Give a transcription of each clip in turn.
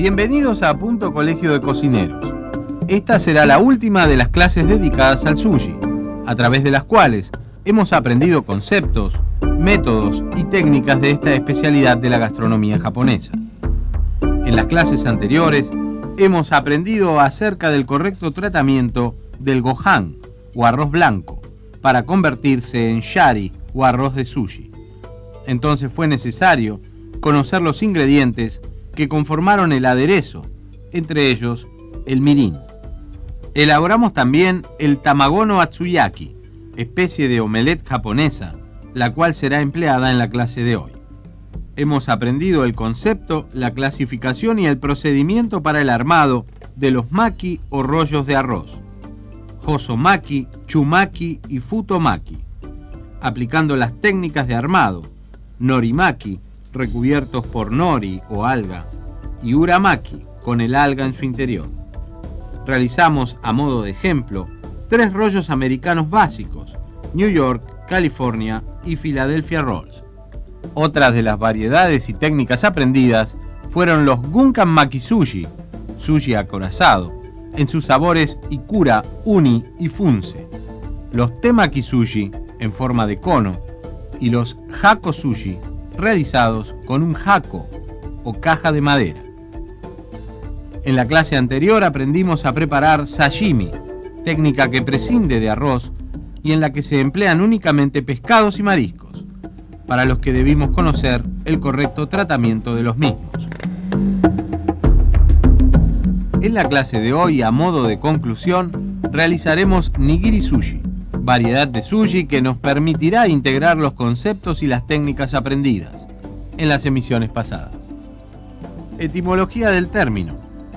Bienvenidos a Punto Colegio de Cocineros. Esta será la última de las clases dedicadas al sushi, a través de las cuales hemos aprendido conceptos, métodos y técnicas de esta especialidad de la gastronomía japonesa. En las clases anteriores hemos aprendido acerca del correcto tratamiento del gohan o arroz blanco para convertirse en shari o arroz de sushi. Entonces fue necesario conocer los ingredientes que conformaron el aderezo, entre ellos el mirin. Elaboramos también el tamagono atsuyaki, especie de omelette japonesa, la cual será empleada en la clase de hoy. Hemos aprendido el concepto, la clasificación y el procedimiento para el armado de los maki o rollos de arroz, hosomaki, chumaki y futomaki, aplicando las técnicas de armado, norimaki, recubiertos por nori o alga, y uramaki, con el alga en su interior. Realizamos, a modo de ejemplo, 3 rollos americanos básicos, New York, California y Philadelphia Rolls. Otras de las variedades y técnicas aprendidas fueron los gunkan maki sushi, sushi acorazado, en sus sabores ikura, uni y funse, los temaki sushi, en forma de cono, y los hako sushi, realizados con un hako o caja de madera. En la clase anterior aprendimos a preparar sashimi, técnica que prescinde de arroz y en la que se emplean únicamente pescados y mariscos, para los que debimos conocer el correcto tratamiento de los mismos. En la clase de hoy, a modo de conclusión, realizaremos nigiri sushi, variedad de sushi que nos permitirá integrar los conceptos y las técnicas aprendidas en las emisiones pasadas. Etimología del término: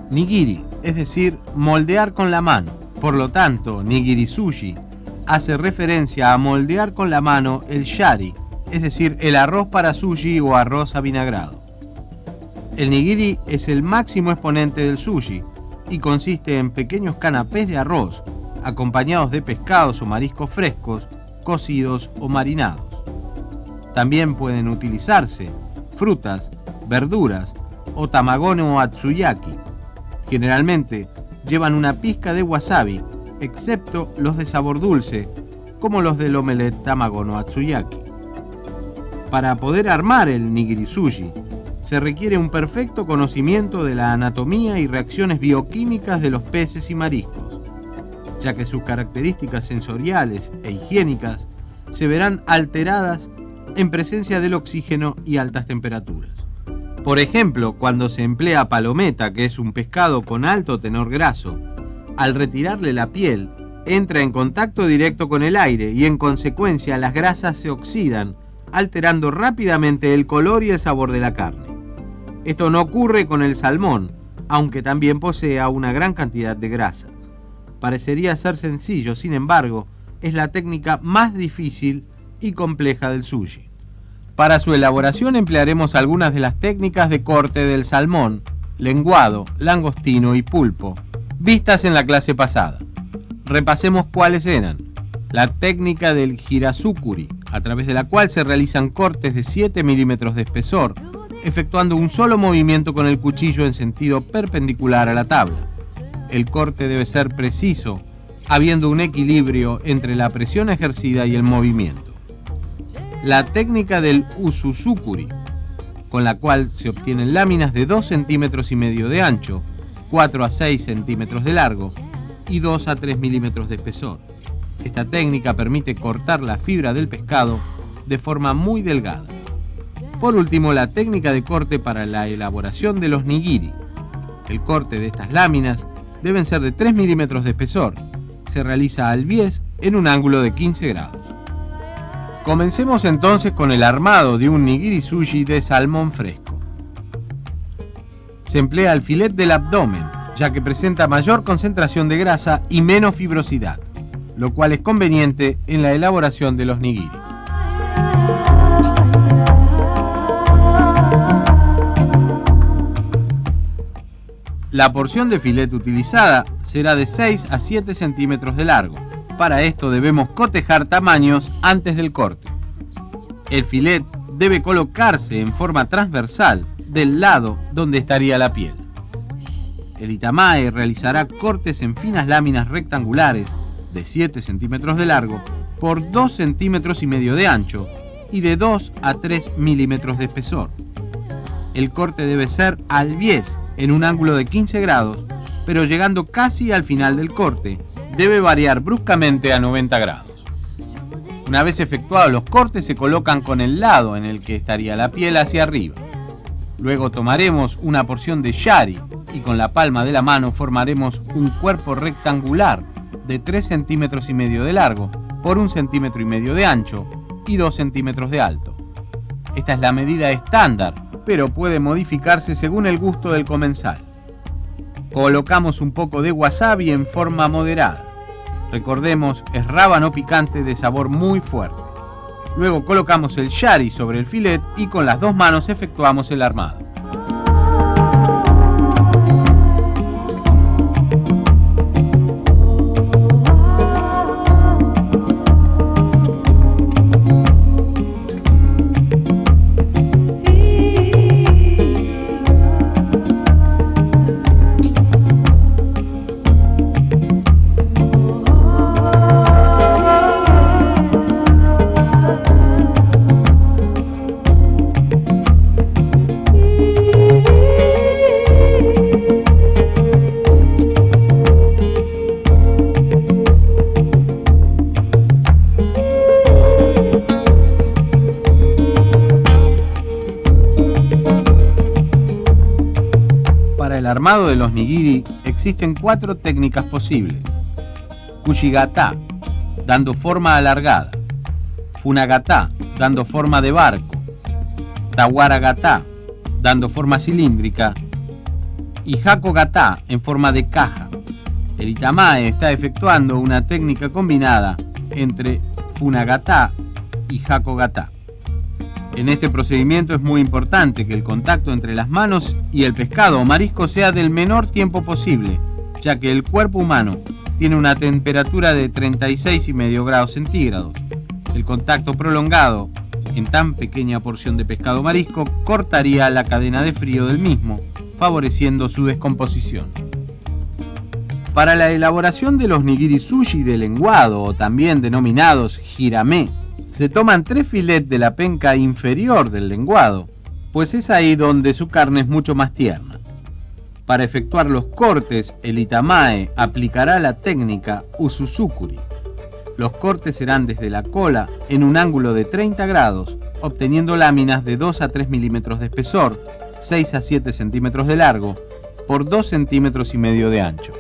nigiri, es decir, moldear con la mano. Por lo tanto, nigiri sushi hace referencia a moldear con la mano el shari, es decir, el arroz para sushi o arroz avinagrado. El nigiri es el máximo exponente del sushi y consiste en pequeños canapés de arroz acompañados de pescados o mariscos frescos, cocidos o marinados. También pueden utilizarse frutas, verduras o tamagono atsuyaki. Generalmente llevan una pizca de wasabi, excepto los de sabor dulce, como los del omelette tamagono atsuyaki. Para poder armar el nigiri sushi, se requiere un perfecto conocimiento de la anatomía y reacciones bioquímicas de los peces y mariscos, ya que sus características sensoriales e higiénicas se verán alteradas en presencia del oxígeno y altas temperaturas. Por ejemplo, cuando se emplea palometa, que es un pescado con alto tenor graso, al retirarle la piel, entra en contacto directo con el aire y en consecuencia las grasas se oxidan, alterando rápidamente el color y el sabor de la carne. Esto no ocurre con el salmón, aunque también posea una gran cantidad de grasa. Parecería ser sencillo, sin embargo, es la técnica más difícil y compleja del sushi. Para su elaboración emplearemos algunas de las técnicas de corte del salmón, lenguado, langostino y pulpo, vistas en la clase pasada. Repasemos cuáles eran. La técnica del hirasukuri, a través de la cual se realizan cortes de 7 milímetros de espesor, efectuando un solo movimiento con el cuchillo en sentido perpendicular a la tabla. El corte debe ser preciso, habiendo un equilibrio entre la presión ejercida y el movimiento. La técnica del ususukuri, con la cual se obtienen láminas de 2,5 centímetros de ancho, 4 a 6 centímetros de largo y 2 a 3 milímetros de espesor. Esta técnica permite cortar la fibra del pescado de forma muy delgada. Por último, la técnica de corte para la elaboración de los nigiri. El corte de estas láminas deben ser de 3 milímetros de espesor. Se realiza al bies en un ángulo de 15 grados. Comencemos entonces con el armado de un nigiri sushi de salmón fresco. Se emplea el filet del abdomen, ya que presenta mayor concentración de grasa y menos fibrosidad, lo cual es conveniente en la elaboración de los nigiri. La porción de filet utilizada será de 6 a 7 centímetros de largo. Para esto debemos cotejar tamaños antes del corte. El filet debe colocarse en forma transversal del lado donde estaría la piel. el Itamae realizará cortes en finas láminas rectangulares de 7 centímetros de largo por 2 centímetros y medio de ancho y de 2 a 3 milímetros de espesor. El corte debe ser al bies en un ángulo de 15 grados, pero llegando casi al final del corte, debe variar bruscamente a 90 grados. Una vez efectuados los cortes, se colocan con el lado en el que estaría la piel hacia arriba. Luego tomaremos una porción de yari y con la palma de la mano formaremos un cuerpo rectangular de 3 centímetros y medio de largo por 1 centímetro y medio de ancho y 2 centímetros de alto. Esta es la medida estándar, pero puede modificarse según el gusto del comensal. Colocamos un poco de wasabi en forma moderada. Recordemos, es rábano picante de sabor muy fuerte. Luego colocamos el yari sobre el filet y con las 2 manos efectuamos el armado. Para el armado de los nigiri existen 4 técnicas posibles: kushigata, dando forma alargada; funagata, dando forma de barco; tawaragata, dando forma cilíndrica; y hakogata, en forma de caja. El Itamae está efectuando una técnica combinada entre funagata y hakogata. En este procedimiento es muy importante que el contacto entre las manos y el pescado o marisco sea del menor tiempo posible, ya que el cuerpo humano tiene una temperatura de 36,5 grados centígrados. El contacto prolongado en tan pequeña porción de pescado o marisco cortaría la cadena de frío del mismo, favoreciendo su descomposición. Para la elaboración de los nigiri sushi de lenguado, o también denominados hirame, se toman 3 filets de la penca inferior del lenguado, pues es ahí donde su carne es mucho más tierna. Para efectuar los cortes, el Itamae aplicará la técnica Ususukuri. Los cortes serán desde la cola en un ángulo de 30 grados, obteniendo láminas de 2 a 3 milímetros de espesor, 6 a 7 centímetros de largo, por 2 centímetros y medio de ancho.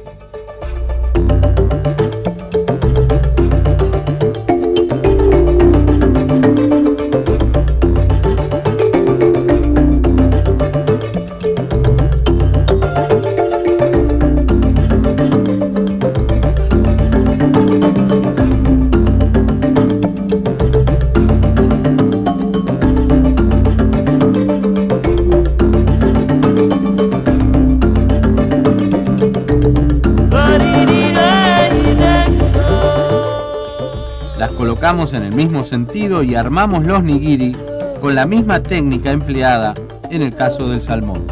Las colocamos en el mismo sentido y armamos los nigiri con la misma técnica empleada en el caso del salmón.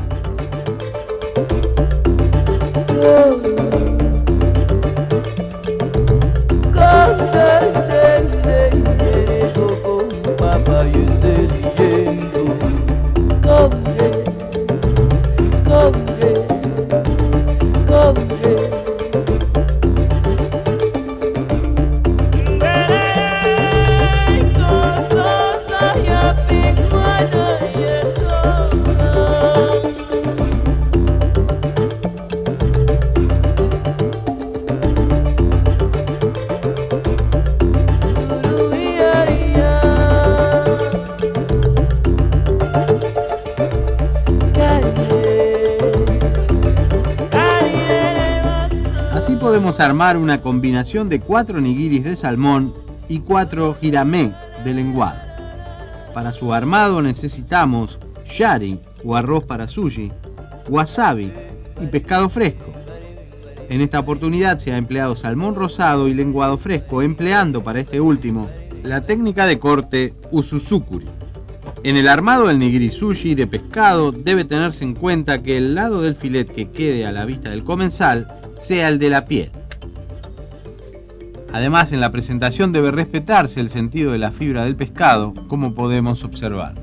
Así podemos armar una combinación de 4 nigiris de salmón y 4 hirame de lenguado. Para su armado necesitamos yari o arroz para sushi, wasabi y pescado fresco. En esta oportunidad se ha empleado salmón rosado y lenguado fresco, empleando para este último la técnica de corte Ususukuri. En el armado del nigiri sushi de pescado debe tenerse en cuenta que el lado del filet que quede a la vista del comensal sea el de la piel. Además, en la presentación debe respetarse el sentido de la fibra del pescado, como podemos observar.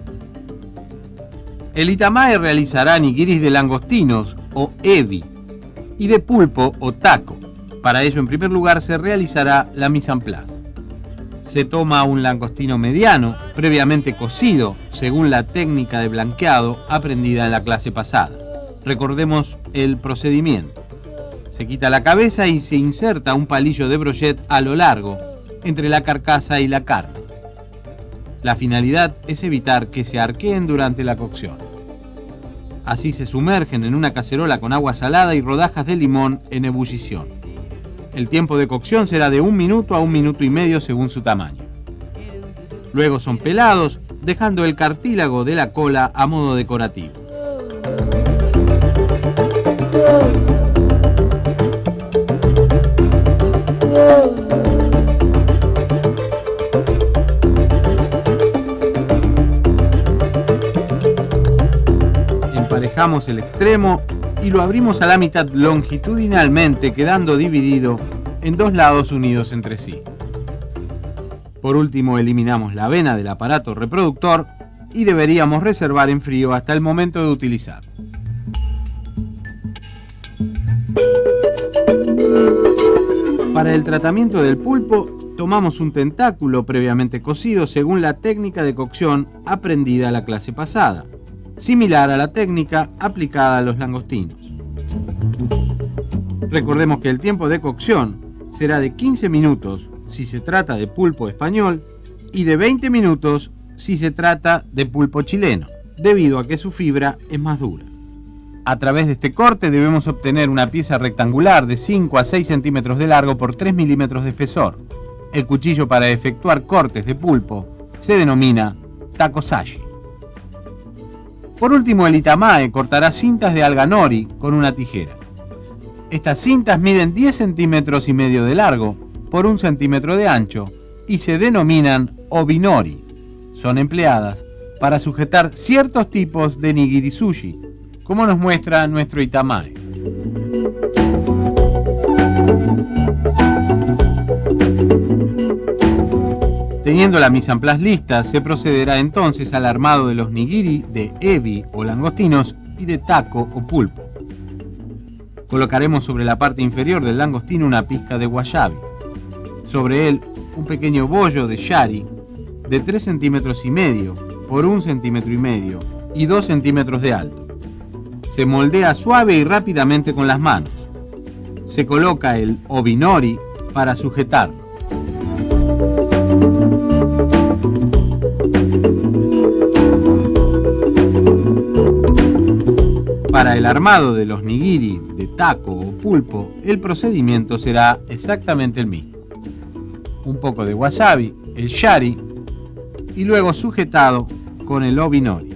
El Itamae realizará nigiris de langostinos o ebi y de pulpo o taco. Para ello, en primer lugar, se realizará la mise en place. Se toma un langostino mediano, previamente cocido, según la técnica de blanqueado aprendida en la clase pasada. Recordemos el procedimiento. Se quita la cabeza y se inserta un palillo de brochet a lo largo, entre la carcasa y la carne. La finalidad es evitar que se arqueen durante la cocción. Así se sumergen en una cacerola con agua salada y rodajas de limón en ebullición. El tiempo de cocción será de 1 minuto a 1 minuto y medio según su tamaño. Luego son pelados, dejando el cartílago de la cola a modo decorativo. Emparejamos el extremo y lo abrimos a la mitad longitudinalmente, quedando dividido en 2 lados unidos entre sí. Por último, eliminamos la vena del aparato reproductor y deberíamos reservar en frío hasta el momento de utilizar. Para el tratamiento del pulpo, tomamos un tentáculo previamente cocido según la técnica de cocción aprendida la clase pasada, similar a la técnica aplicada a los langostinos. Recordemos que el tiempo de cocción será de 15 minutos si se trata de pulpo español y de 20 minutos si se trata de pulpo chileno, debido a que su fibra es más dura. A través de este corte debemos obtener una pieza rectangular de 5 a 6 centímetros de largo por 3 milímetros de espesor. El cuchillo para efectuar cortes de pulpo se denomina takosashi. Por último, el Itamae cortará cintas de alga nori con una tijera. Estas cintas miden 10 centímetros y medio de largo por 1 centímetro de ancho y se denominan obinori. Son empleadas para sujetar ciertos tipos de nigiri sushi, como nos muestra nuestro Itamae. Teniendo la mise en place lista, se procederá entonces al armado de los nigiri de ebi o langostinos y de taco o pulpo. Colocaremos sobre la parte inferior del langostino una pizca de wasabi. Sobre él un pequeño bollo de shari de 3 centímetros y medio por 1 centímetro y medio y 2 centímetros de alto. Se moldea suave y rápidamente con las manos. Se coloca el obinori para sujetarlo. Para el armado de los nigiri de taco o pulpo, el procedimiento será exactamente el mismo. Un poco de wasabi, el shari y luego sujetado con el obinori.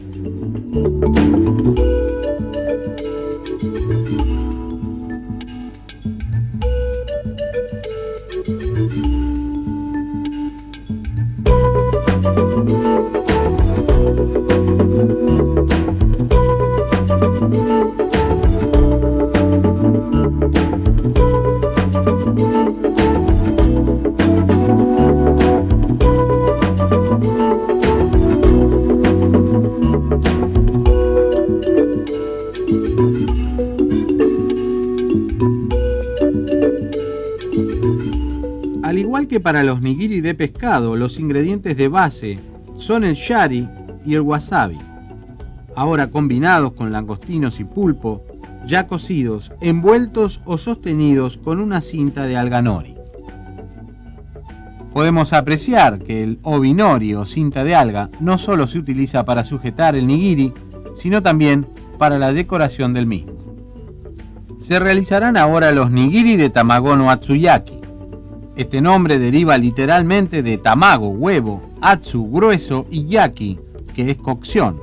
Al igual que para los nigiri de pescado, los ingredientes de base son el shari y el wasabi, ahora combinados con langostinos y pulpo, ya cocidos, envueltos o sostenidos con una cinta de alga nori. Podemos apreciar que el obinori o cinta de alga no solo se utiliza para sujetar el nigiri, sino también para la decoración del mismo. Se realizarán ahora los nigiri de tamago no atsuyaki. Este nombre deriva literalmente de tamago, huevo, atsu, grueso, y yaki, que es cocción.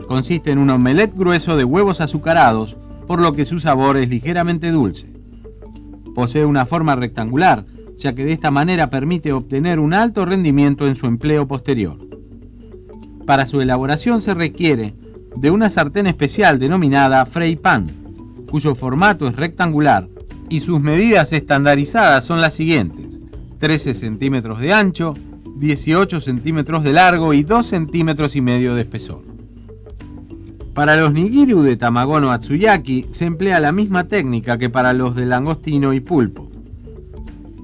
Consiste en un omelette grueso de huevos azucarados, por lo que su sabor es ligeramente dulce. Posee una forma rectangular, ya que de esta manera permite obtener un alto rendimiento en su empleo posterior. Para su elaboración se requiere de una sartén especial denominada Fray Pan, cuyo formato es rectangular y sus medidas estandarizadas son las siguientes: 13 centímetros de ancho, 18 centímetros de largo y 2 centímetros y medio de espesor. Para los nigiri de Tamagono Atsuyaki se emplea la misma técnica que para los de langostino y pulpo.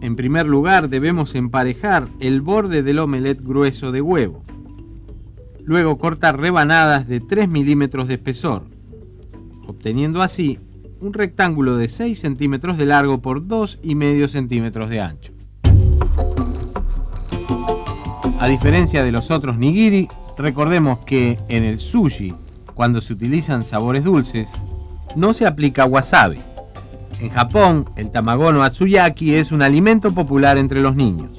En primer lugar debemos emparejar el borde del omelette grueso de huevo. Luego cortar rebanadas de 3 milímetros de espesor, obteniendo así un rectángulo de 6 centímetros de largo por 2,5 centímetros de ancho. A diferencia de los otros nigiri, recordemos que en el sushi, cuando se utilizan sabores dulces, no se aplica wasabi. En Japón, el Tamagono Atsuyaki es un alimento popular entre los niños.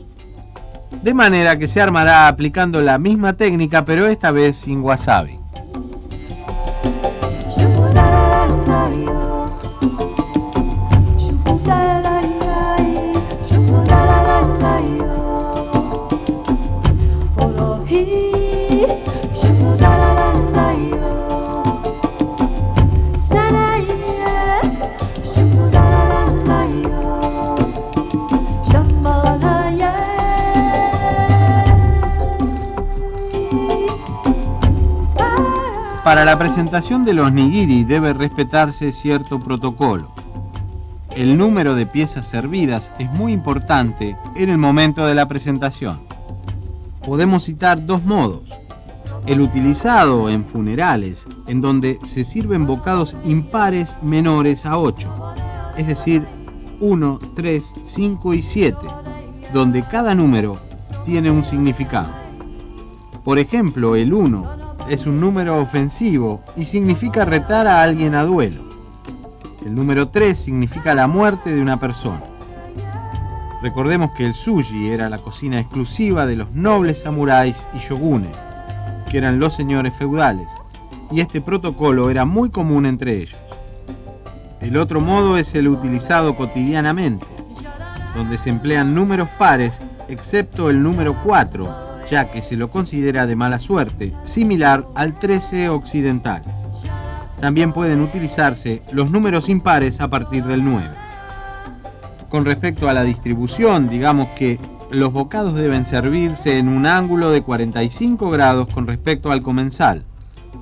De manera que se armará aplicando la misma técnica, pero esta vez sin wasabi. Para la presentación de los nigiri debe respetarse cierto protocolo. El número de piezas servidas es muy importante en el momento de la presentación. Podemos citar dos modos: el utilizado en funerales, en donde se sirven bocados impares menores a 8, es decir, 1, 3, 5 y 7, donde cada número tiene un significado. Por ejemplo, el 1 es un número ofensivo y significa retar a alguien a duelo. El número 3 significa la muerte de una persona. Recordemos que el sushi era la cocina exclusiva de los nobles samuráis y shogunes, que eran los señores feudales, y este protocolo era muy común entre ellos. El otro modo es el utilizado cotidianamente, donde se emplean números pares, excepto el número 4, ya que se lo considera de mala suerte, similar al 13 occidental. También pueden utilizarse los números impares a partir del 9. Con respecto a la distribución, digamos que los bocados deben servirse en un ángulo de 45 grados con respecto al comensal.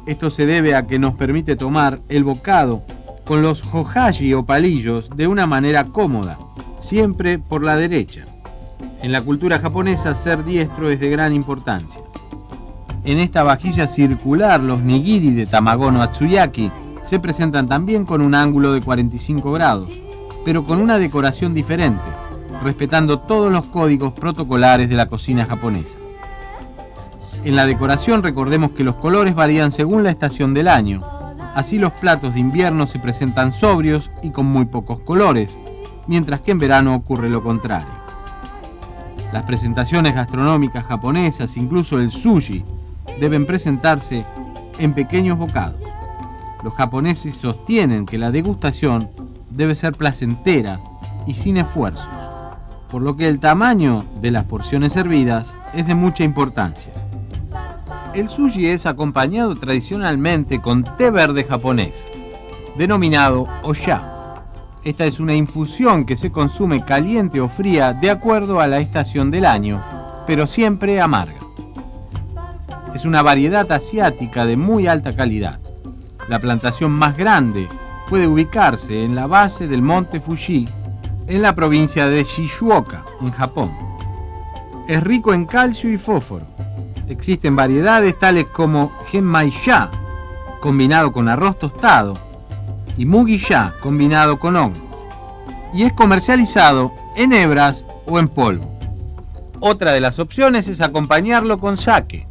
Esto se debe a que nos permite tomar el bocado con los hohashi o palillos de una manera cómoda, siempre por la derecha. En la cultura japonesa, ser diestro es de gran importancia. En esta vajilla circular, los nigiri de Tamagono Atsuyaki se presentan también con un ángulo de 45 grados, pero con una decoración diferente, respetando todos los códigos protocolares de la cocina japonesa. En la decoración recordemos que los colores varían según la estación del año. Así los platos de invierno se presentan sobrios y con muy pocos colores, mientras que en verano ocurre lo contrario. Las presentaciones gastronómicas japonesas, incluso el sushi, deben presentarse en pequeños bocados. Los japoneses sostienen que la degustación debe ser placentera y sin esfuerzos, por lo que el tamaño de las porciones servidas es de mucha importancia. El sushi es acompañado tradicionalmente con té verde japonés, denominado oya. Esta es una infusión que se consume caliente o fría de acuerdo a la estación del año, pero siempre amarga. Es una variedad asiática de muy alta calidad. La plantación más grande puede ubicarse en la base del monte Fuji, en la provincia de Shizuoka, en Japón. Es rico en calcio y fósforo. Existen variedades tales como genmai-ya, combinado con arroz tostado, y mugi-ya, combinado con hongos, y es comercializado en hebras o en polvo. Otra de las opciones es acompañarlo con sake,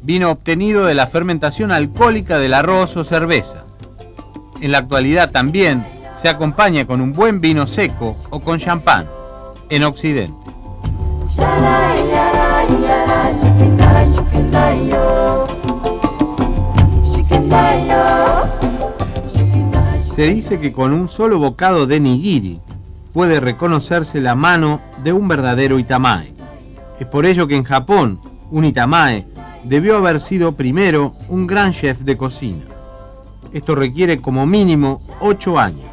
vino obtenido de la fermentación alcohólica del arroz o cerveza. En la actualidad también se acompaña con un buen vino seco o con champán, en Occidente. Se dice que con un solo bocado de nigiri puede reconocerse la mano de un verdadero itamae. Es por ello que en Japón un itamae debió haber sido primero un gran chef de cocina. Esto requiere como mínimo 8 años.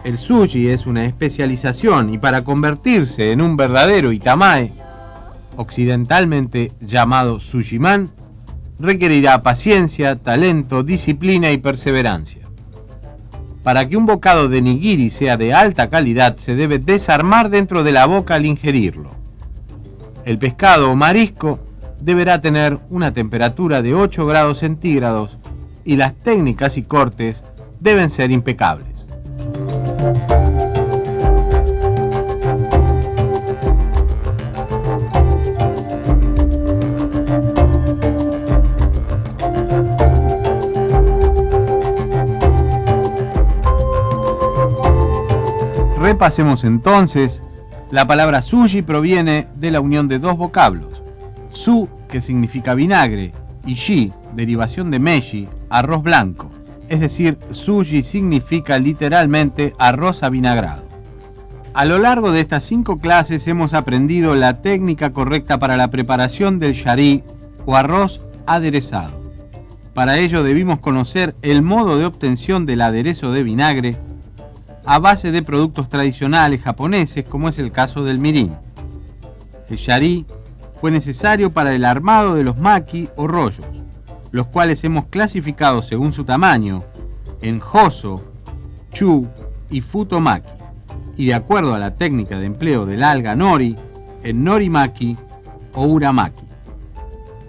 El sushi es una especialización y para convertirse en un verdadero itamae, occidentalmente llamado sushiman, requerirá paciencia, talento, disciplina y perseverancia. Para que un bocado de nigiri sea de alta calidad, se debe desarmar dentro de la boca al ingerirlo. El pescado o marisco deberá tener una temperatura de 8 grados centígrados y las técnicas y cortes deben ser impecables. Repasemos entonces. La palabra sushi proviene de la unión de dos vocablos, su, que significa vinagre, y shi, derivación de meshi, arroz blanco. Es decir, sushi significa literalmente arroz avinagrado. A lo largo de estas 5 clases hemos aprendido la técnica correcta para la preparación del shari o arroz aderezado. Para ello debimos conocer el modo de obtención del aderezo de vinagre a base de productos tradicionales japoneses, como es el caso del mirin. El shari fue necesario para el armado de los maki o rollos, los cuales hemos clasificado según su tamaño en hoso, chu y futomaki, y de acuerdo a la técnica de empleo del alga nori, en norimaki o uramaki.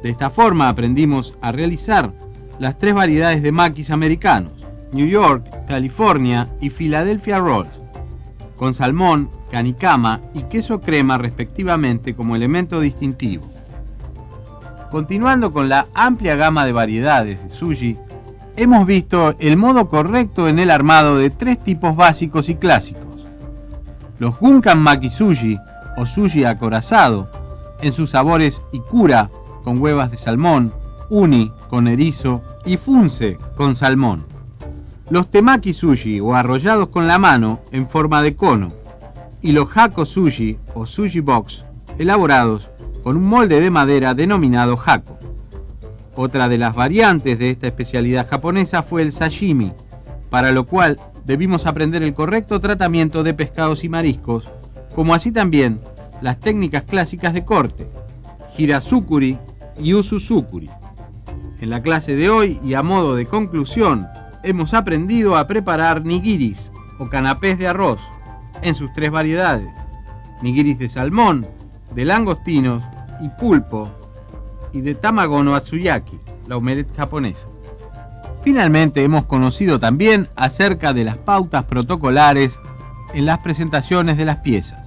De esta forma aprendimos a realizar las 3 variedades de makis americanos, New York, California y Philadelphia Rolls, con salmón, canicama y queso crema respectivamente como elemento distintivo. Continuando con la amplia gama de variedades de sushi, hemos visto el modo correcto en el armado de 3 tipos básicos y clásicos. Los gunkan maki sushi o sushi acorazado, en sus sabores ikura con huevas de salmón, uni con erizo y funse con salmón. Los temaki sushi o arrollados con la mano en forma de cono y los hako sushi o sushi box elaborados con un molde de madera denominado hako. Otra de las variantes de esta especialidad japonesa fue el sashimi, para lo cual debimos aprender el correcto tratamiento de pescados y mariscos, como así también las técnicas clásicas de corte, hirasukuri y ususukuri. En la clase de hoy y a modo de conclusión, hemos aprendido a preparar nigiris o canapés de arroz en sus 3 variedades: nigiris de salmón, de langostinos y pulpo, y de tamago no atsuyaki, la omelette japonesa. Finalmente hemos conocido también acerca de las pautas protocolares en las presentaciones de las piezas.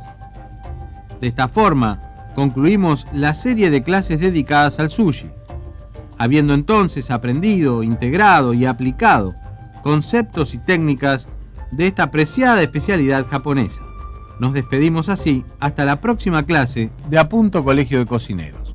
De esta forma concluimos la serie de clases dedicadas al sushi, habiendo entonces aprendido, integrado y aplicado conceptos y técnicas de esta apreciada especialidad japonesa. Nos despedimos así hasta la próxima clase de A Punto Colegio de Cocineros.